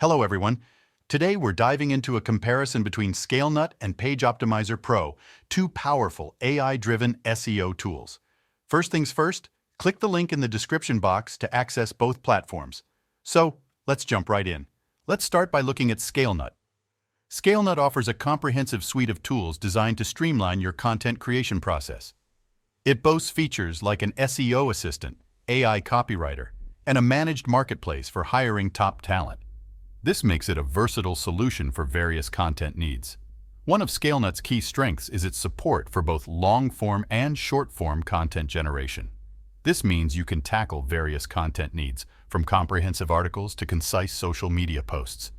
Hello everyone. Today we're diving into a comparison between Scalenut and Page Optimizer Pro, two powerful AI-driven SEO tools. First things first, click the link in the description box to access both platforms. So, let's jump right in. Let's start by looking at Scalenut. Scalenut offers a comprehensive suite of tools designed to streamline your content creation process. It boasts features like an SEO assistant, AI copywriter, and a managed marketplace for hiring top talent. This makes it a versatile solution for various content needs. One of Scalenut's key strengths is its support for both long-form and short-form content generation. This means you can tackle various content needs, from comprehensive articles to concise social media posts.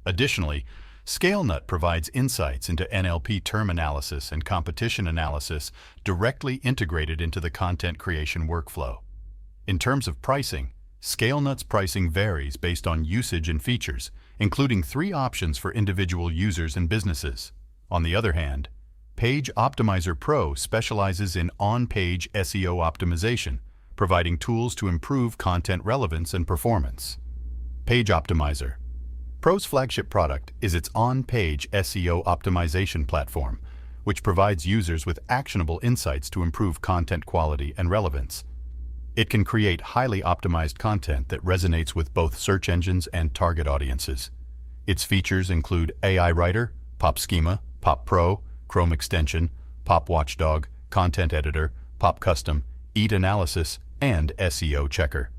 Additionally, Scalenut provides insights into NLP term analysis and competition analysis directly integrated into the content creation workflow. In terms of pricing, Scalenut's pricing varies based on usage and features, including 3 options for individual users and businesses. On the other hand, Page Optimizer Pro specializes in on-page SEO optimization, providing tools to improve content relevance and performance. Page Optimizer Pro's flagship product is its on-page SEO optimization platform, which provides users with actionable insights to improve content quality and relevance. It can create highly optimized content that resonates with both search engines and target audiences. Its features include AI Writer, Pop Schema, Pop Pro, Chrome Extension, Pop Watchdog, Content Editor, Pop Custom, EAT Analysis, and SEO Checker.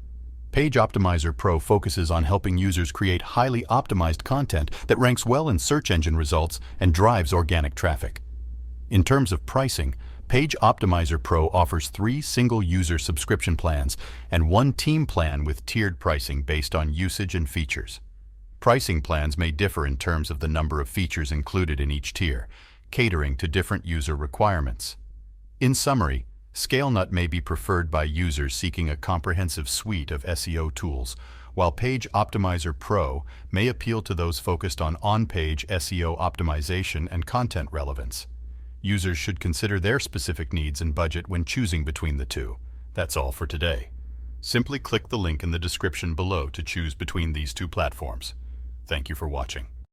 Page Optimizer Pro focuses on helping users create highly optimized content that ranks well in search engine results and drives organic traffic. In terms of pricing, Page Optimizer Pro offers 3 single-user subscription plans and 1 team plan with tiered pricing based on usage and features. Pricing plans may differ in terms of the number of features included in each tier, catering to different user requirements. In summary, Scalenut may be preferred by users seeking a comprehensive suite of SEO tools, while Page Optimizer Pro may appeal to those focused on on-page SEO optimization and content relevance. Users should consider their specific needs and budget when choosing between the two. That's all for today. Simply click the link in the description below to choose between these 2 platforms. Thank you for watching.